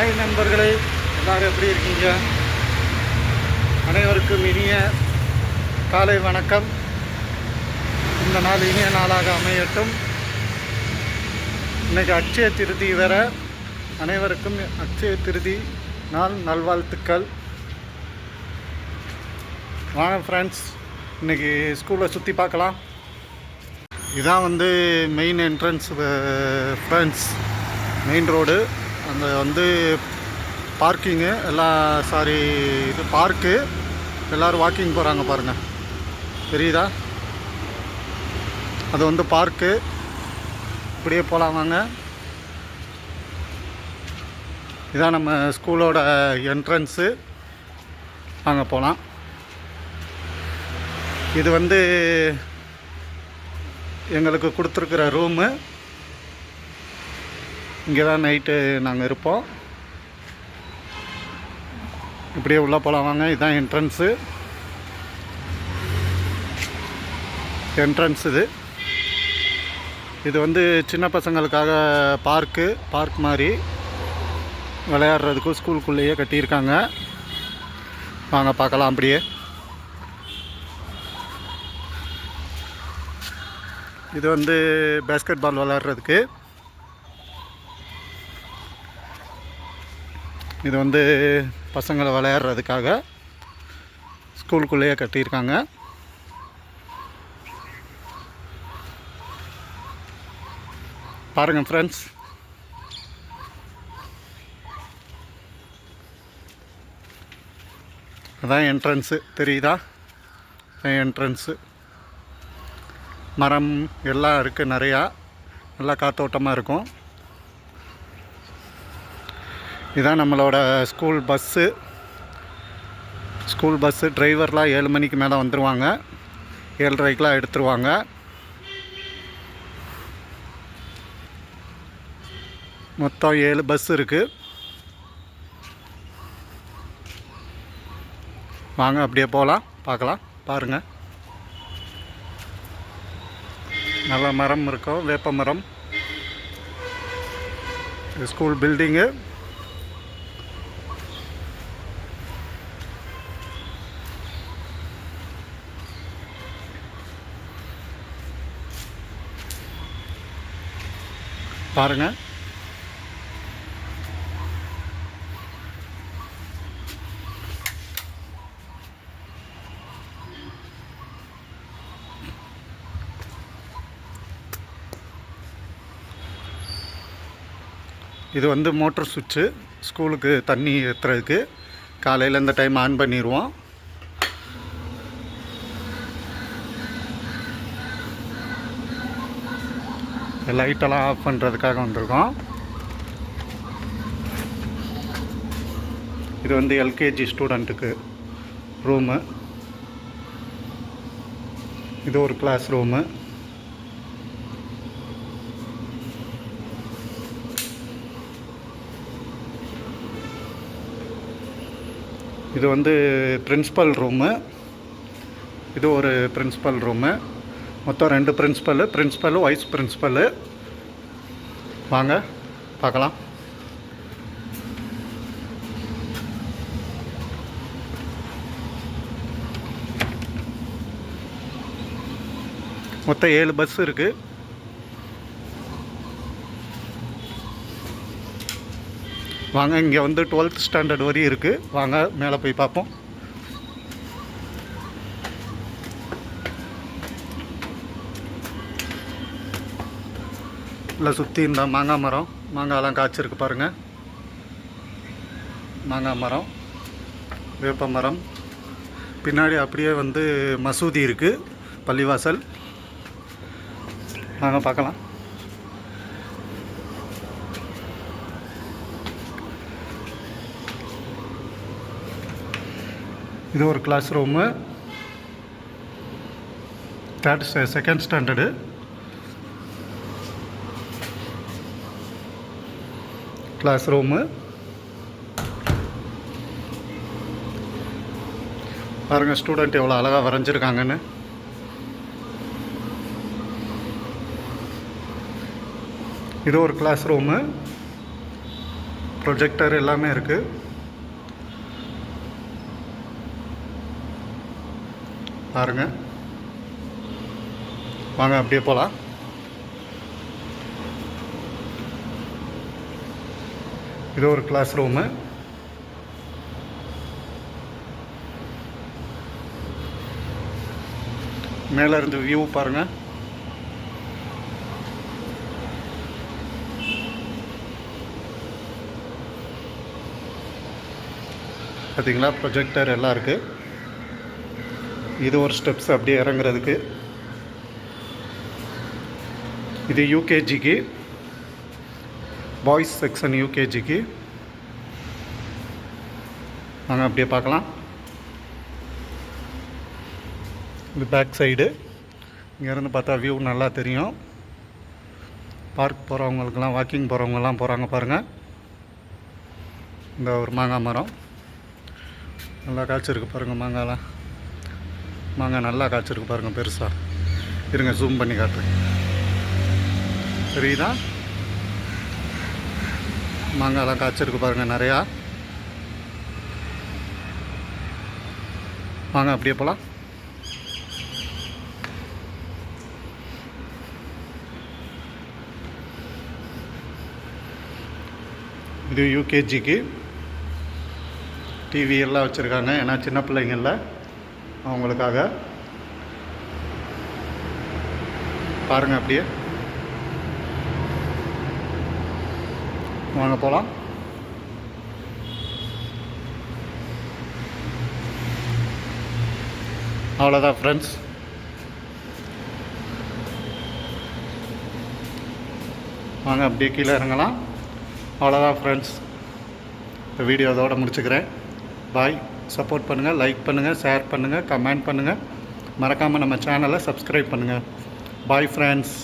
Hi நண்பர்களே, எல்லோரும் எப்படி இருக்கீங்க? அனைவருக்கும் இனிய காலை வணக்கம். இந்த நாள் இனிய நாளாக அமையட்டும். இன்றைக்கி அட்சய திருதி வேற. அனைவருக்கும் அட்சய திருதி நாள் நல்வாழ்த்துக்கள். வாங்க ஃப்ரெண்ட்ஸ், இன்றைக்கி ஸ்கூலில் சுற்றி பார்க்கலாம். இதான் main entrance friends, main road. அந்த பார்க்கிங்கு எல்லாம் இது பார்க்கு. எல்லோரும் வாக்கிங் போகிறாங்க பாருங்கள், தெரியுதா? அது பார்க்கு. இப்படியே போகலாம் வாங்க. இதான் நம்ம ஸ்கூலோட என்ட்ரன்ஸு. வாங்க போகலாம். இது எங்களுக்கு கொடுத்துருக்குற ரூமு. இங்கே தான் நைட்டு நாங்கள் இருப்போம். இப்படியே உள்ளே போகலாம் வாங்க. இதுதான் என்ட்ரன்ஸு. இது சின்ன பசங்களுக்காக பார்க் மாதிரி விளையாடுறதுக்கும் ஸ்கூலுக்குள்ளேயே கட்டியிருக்காங்க. வாங்க பார்க்கலாம். அப்படியே இது பேஸ்கெட் பால் விளையாடுறதுக்கு. இது பசங்களை விளையாடுறதுக்காக ஸ்கூலுக்குள்ளேயே கட்டியிருக்காங்க. பாருங்கள் ஃப்ரெண்ட்ஸ், அதான் என்ட்ரன்ஸு, தெரியுதா? என்ட்ரன்ஸு. மரம் எல்லாம் இருக்குது நிறையா. நல்லா காற்றோட்டமாக இருக்கும். இதுதான் நம்மளோட ஸ்கூல் பஸ்ஸு. டிரைவர்லாம் 7 மணிக்கு மேலே வந்துடுவாங்க. 7:30க்கெலாம் எடுத்துருவாங்க. மொத்தம் 7 பஸ் இருக்குது. வாங்க அப்படியே போகலாம், பார்க்கலாம். பாருங்கள், நல்ல மரம் இருக்கும், வேப்ப மரம். School building. பாருங்கள், இது மோட்டர் சுவிட்சு. ஸ்கூலுக்கு தண்ணி ஏற்றுறதுக்கு காலையில் இந்த டைம் ஆன் பண்ணிடுவோம். லைட்டெல்லாம் ஆஃப் பண்ணுறதுக்காக வந்திருக்கோம். இது எல்கேஜி ஸ்டூடெண்ட்டுக்கு ரூமு. இது ஒரு கிளாஸ் ரூமு. இது பிரின்ஸ்பல் ரூமு. இது ஒரு பிரின்ஸ்பல் ரூமு. மொத்தம் 2 பிரின்ஸ்பலு வைஸ் பிரின்ஸ்பலு. வாங்க பார்க்கலாம். மொத்தம் 7 பஸ் இருக்குது. வாங்க, இங்கே 12th ஸ்டாண்டர்ட் வரையும் இருக்குது. வாங்க மேலே போய் பார்ப்போம். இல்லை சுற்றி இந்த மாங்காய்லாம் காய்ச்சிருக்கு பாருங்கள். மாங்காய் மரம், வேப்ப மரம். பின்னாடி அப்படியே மசூதி இருக்குது, பள்ளிவாசல். வாங்க பார்க்கலாம். இது ஒரு classroom. 2nd standard. Classroom. பாருங்கள் ஸ்டூடெண்ட் எவ்வளோ அழகாக வரைஞ்சிருக்காங்கன்னு. இது ஒரு கிளாஸ் ரூமு. ப்ரொஜெக்டர் எல்லாமே இருக்குது. பாருங்கள், வாங்க அப்படியே போகலாம். இது ஒரு கிளாஸ் ரூமு. மேலே இருந்து வியூ பாருங்கள். பார்த்தீங்களா, ப்ரொஜெக்டர் எல்லாம் இருக்குது. இது ஒரு ஸ்டெப்ஸ் அப்படியே இறங்குறதுக்கு. இது யூகேஜிக்கு, பாய்ஸ் செக்ஷன் யூகேஜிக்கு. வாங்க அப்படியே பார்க்கலாம். இது பேக் சைடு. இங்கேருந்து பார்த்தா வியூ நல்லா தெரியும். பார்க் போகிறவங்களுக்கெல்லாம், வாக்கிங் போகிறவங்கெல்லாம் போகிறாங்க பாருங்கள். இந்த ஒரு மாங்காய் மரம் நல்லா காய்ச்சிருக்கு பாருங்கள். மாங்காய் நல்லா காய்ச்சிருக்கு பாருங்கள், பெருசாக. இருங்க, ஜூம் பண்ணி காட்டுறேன். தெரியுதா? மாங்காய்லாம் காய்ச்சிருக்கு பாருங்கள் நிறையா. வாங்க அப்படியே போகலாம். இது யூகேஜிக்கு. டிவி எல்லாம் வச்சுருக்காங்க, ஏன்னா சின்ன பிள்ளைங்கள அவங்களுக்காக. பாருங்கள் அப்படியே. வாங்க போகலாம். அவ்வளோதான் ஃப்ரெண்ட்ஸ். வாங்க அப்படியே கீழே இறங்கலாம். அவ்வளோதான் ஃப்ரெண்ட்ஸ். இந்த வீடியோ அதோடு முடிச்சுக்கிறேன். பாய். சப்போர்ட் பண்ணுங்கள், லைக் பண்ணுங்கள், ஷேர் பண்ணுங்கள், கமெண்ட் பண்ணுங்கள். மறக்காமல் நம்ம சேனலை சப்ஸ்கிரைப் பண்ணுங்கள். Bye friends.